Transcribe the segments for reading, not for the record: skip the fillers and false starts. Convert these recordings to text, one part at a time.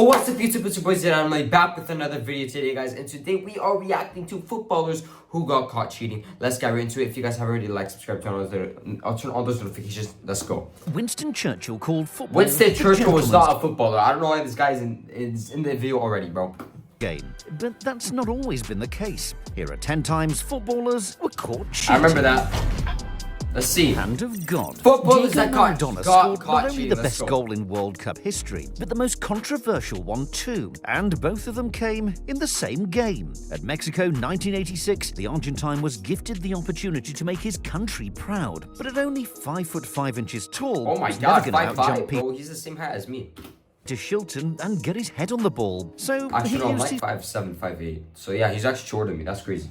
Yo, what's up YouTube, it's your boy Zed. I'm back with another video today, guys, and today we are reacting to footballers who got caught cheating. Let's get right into it. If you guys haven't already liked, subscribe, I'll turn on those notifications. Let's go. Winston Churchill called football. Winston Churchill was not a footballer. I don't know why this guy is in the video already, bro. Game, but that's not always been the case. Here are 10 times footballers were caught cheating. I remember that. Let's see. Hand of God. Footballers Diego that got Maradona caught scored not only cheating. the Let's best go. goal in World Cup history, but the most controversial one too. And both of them came in the same game. At Mexico 1986, the Argentine was gifted the opportunity to make his country proud. But at only 5'5" tall, Oh my he's god, never gonna 5'5", outjump people bro. He's the same height as me. to Shilton and get his head on the ball. So Actually, he no, I'm used like his 5'7", 5'8". So yeah, he's actually shorter than me. That's crazy.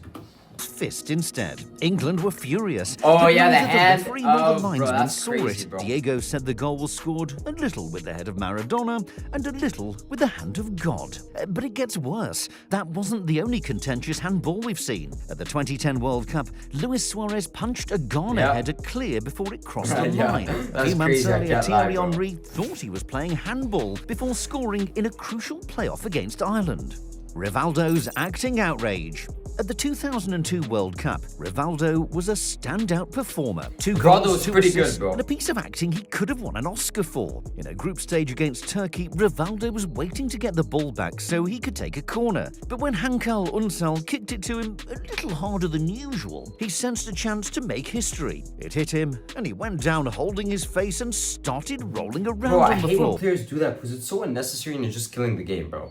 fist instead. England were furious. Oh but yeah, the neither hand. referee nor the Oh, bro, linesman that's saw crazy, it. bro. Diego said the goal was scored a little with the head of Maradona and a little with the hand of God. But it gets worse. That wasn't the only contentious handball we've seen. At the 2010 World Cup, Luis Suarez punched a Ghana header clear before it crossed the Yeah, line. that's A few months crazy, I earlier, can't lie, Thierry bro. Henry thought he was playing handball before scoring in a crucial playoff against Ireland. Rivaldo's acting outrage. At the 2002 World Cup, Rivaldo was a standout performer. Two Rivaldo goals, was two pretty good, assists, bro. and a piece of acting he could have won an Oscar for. In a group stage against Turkey, Rivaldo was waiting to get the ball back so he could take a corner. But when Hankal Unsal kicked it to him a little harder than usual, he sensed a chance to make history. It hit him, and he went down holding his face and started rolling around Bro, I on the hate when floor. players do that because it's so unnecessary and it's just killing the game, bro.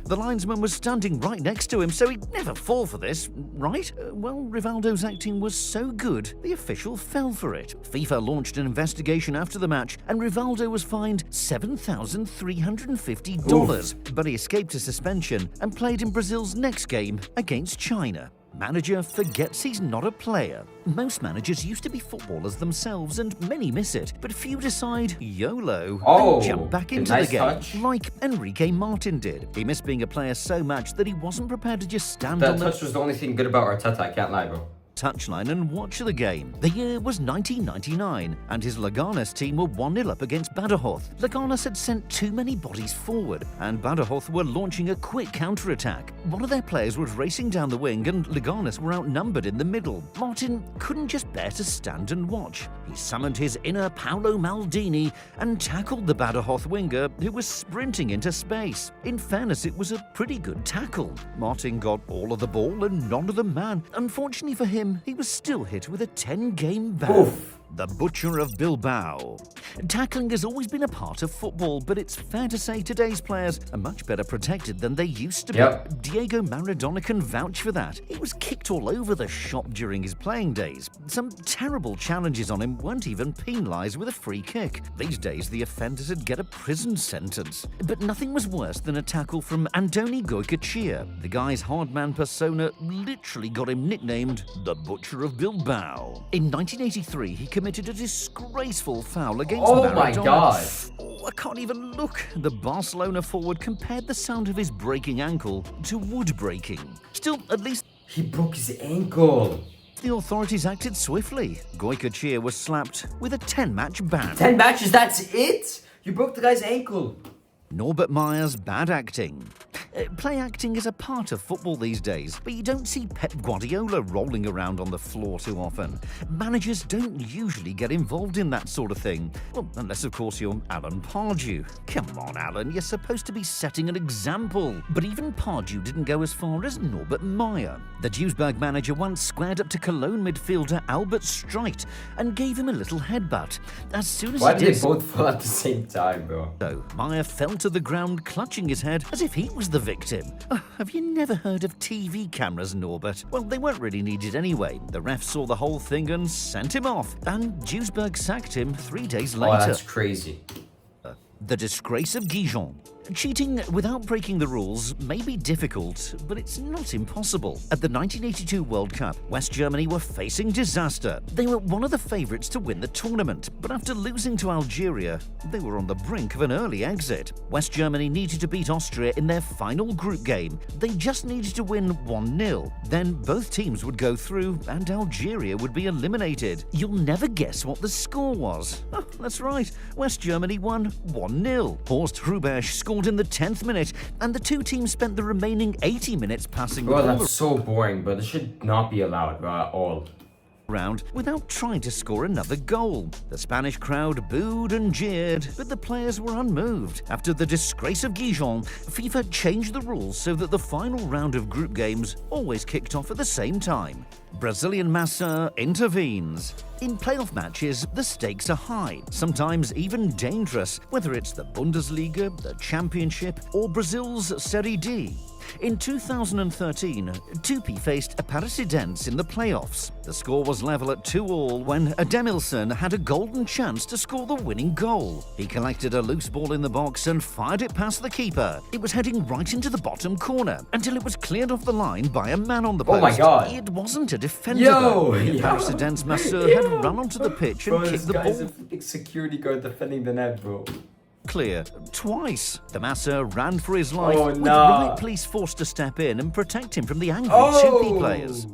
The linesman was standing right next to him, so he'd never fall for this, right? Well, Rivaldo's acting was so good, the official fell for it. FIFA launched an investigation after the match, and Rivaldo was fined $7,350. But he escaped a suspension and played in Brazil's next game against China. Manager forgets he's not a player. Most managers used to be footballers themselves, and many miss it, but few decide YOLO and jump back into nice the game, touch. like Enrique Martin did. He missed being a player so much that he wasn't prepared to just stand That on the touch was the only thing good about Arteta, I can't lie, bro. touchline and watch the game. The year was 1999, and his Leganes team were 1-0 up against Badajoz. Leganes had sent too many bodies forward, and Badajoz were launching a quick counter-attack. One of their players was racing down the wing, and Leganes were outnumbered in the middle. Martin couldn't just bear to stand and watch. He summoned his inner Paolo Maldini and tackled the Badajoz winger, who was sprinting into space. In fairness, it was a pretty good tackle. Martin got all of the ball and none of the man. Unfortunately for him, he was still hit with a 10-game ban. Oof. The Butcher of Bilbao. Tackling has always been a part of football, but it's fair to say today's players are much better protected than they used to be. Diego Maradona can vouch for that. He was kicked all over the shop during his playing days. Some terrible challenges on him weren't even penalised with a free kick. These days, the offenders would get a prison sentence. But nothing was worse than a tackle from Andoni Goicoechea. The guy's hardman persona literally got him nicknamed the Butcher of Bilbao. In 1983, he committed a disgraceful foul against Maradona. Oh my god. Oh, I can't even look. The Barcelona forward compared the sound of his breaking ankle to wood breaking. Still, at least He broke his ankle. the authorities acted swiftly. Goicoechea was slapped with a 10-match ban. 10 matches, that's it? You broke the guy's ankle. Norbert Meyer's bad acting. Play acting is a part of football these days, but you don't see Pep Guardiola rolling around on the floor too often. Managers don't usually get involved in that sort of thing. Well, unless, of course, you're Alan Pardew. Come on, Alan, you're supposed to be setting an example. But even Pardew didn't go as far as Norbert Meyer. The Duisburg manager once squared up to Cologne midfielder Albert Streit and gave him a little headbutt. As soon as Why he did did they both fall at the same time, bro? so, Meyer fell to the ground, clutching his head as if he was the victim. Have you never heard of TV cameras, Norbert? Well, they weren't really needed anyway. The ref saw the whole thing and sent him off, and Duisburg sacked him 3 days later. Oh, that's crazy. The disgrace of Gijon. Cheating without breaking the rules may be difficult, but it's not impossible. At the 1982 World Cup, West Germany were facing disaster. They were one of the favourites to win the tournament, but after losing to Algeria, they were on the brink of an early exit. West Germany needed to beat Austria in their final group game. They just needed to win 1-0. Then both teams would go through and Algeria would be eliminated. You'll never guess what the score was. Oh, that's right, West Germany won 1-0. Horst Hrubesch scored scored in the 10th minute, and the two teams spent the remaining 80 minutes passing Bro, the ball that's so boring, bro. This should not be allowed, bro, at all. around without trying to score another goal. The Spanish crowd booed and jeered, but the players were unmoved. After the disgrace of Gijon, FIFA changed the rules so that the final round of group games always kicked off at the same time. Brazilian Massa intervenes. In playoff matches, the stakes are high, sometimes even dangerous, whether it's the Bundesliga, the Championship, or Brazil's Serie D. In 2013, Tupi faced Aparecidense in the playoffs. The score was level at 2-2 when Ademilson had a golden chance to score the winning goal. He collected a loose ball in the box and fired it past the keeper. It was heading right into the bottom corner until it was cleared off the line by a man on the post. Oh my God. It wasn't a defender though. Aparecidense Masseur had run onto the pitch and kicked the ball. This guy's a freaking security guard defending the net, bro. Clear twice. The Massa ran for his life, Oh, with nah. riot police forced to step in and protect him from the angry Tupi players.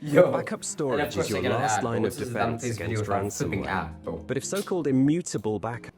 Yo. Backup storage is your last line of defense against ransomware. But if so-called immutable backup...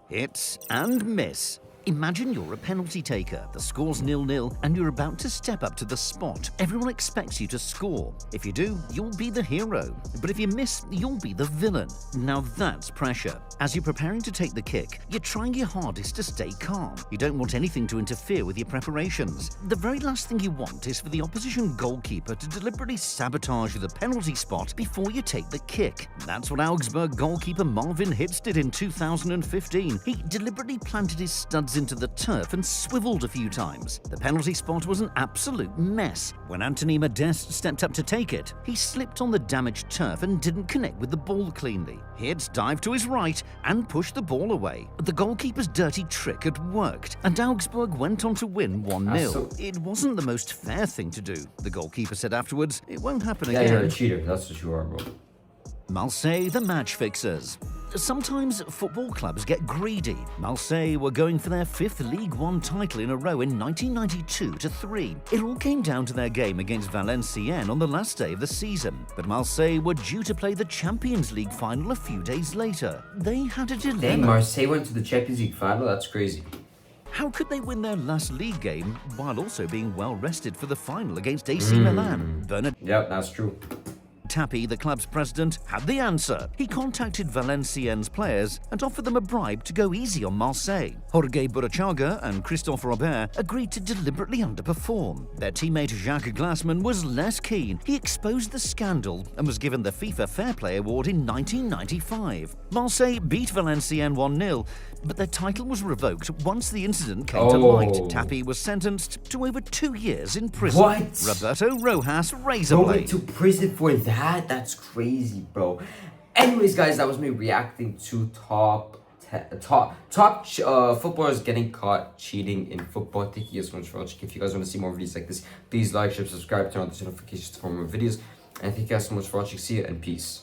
Hit and miss. Imagine you're a penalty taker, the score's 0-0, and you're about to step up to the spot. Everyone expects you to score. If you do, you'll be the hero. But if you miss, you'll be the villain. Now that's pressure. As you're preparing to take the kick, you're trying your hardest to stay calm. You don't want anything to interfere with your preparations. The very last thing you want is for the opposition goalkeeper to deliberately sabotage the penalty spot before you take the kick. That's what Augsburg goalkeeper Marvin Hitz did in 2015. He deliberately planted his studs into the turf and swiveled a few times. The penalty spot was an absolute mess. When Anthony Modeste stepped up to take it, he slipped on the damaged turf and didn't connect with the ball cleanly. Hitz dived to his right and pushed the ball away. The goalkeeper's dirty trick had worked, and Augsburg went on to win 1-0. It wasn't the most fair thing to do, the goalkeeper said afterwards. It won't happen again. Yeah, you're a cheater. That's what you are, bro. Marseille, the match fixers. Sometimes football clubs get greedy. Marseille were going for their 5th Ligue 1 title in a row in 1992-3. It all came down to their game against Valenciennes on the last day of the season. But Marseille were due to play the Champions League final a few days later. They had a dilemma. Dang, Marseille went to the Champions League final? That's crazy. How could they win their last league game while also being well rested for the final against AC Milan? Bernard Yep, that's true. Tapie, the club's president, had the answer. He contacted Valenciennes players and offered them a bribe to go easy on Marseille. Jorge Burruchaga and Christophe Robert agreed to deliberately underperform. Their teammate Jacques Glassman was less keen. He exposed the scandal and was given the FIFA Fair Play Award in 1995. Marseille beat Valenciennes 1-0, but their title was revoked once the incident came to light. Tapie was sentenced to over 2 years in prison. What? Roberto Rojas razor blade. Going to prison for that? That's crazy, bro. Anyways, guys, that was me reacting to top footballers getting caught cheating in football. Thank you guys so much for watching. If you guys want to see more videos like this, please like, share, subscribe, turn on the notifications for more videos. And thank you guys so much for watching. See you and peace.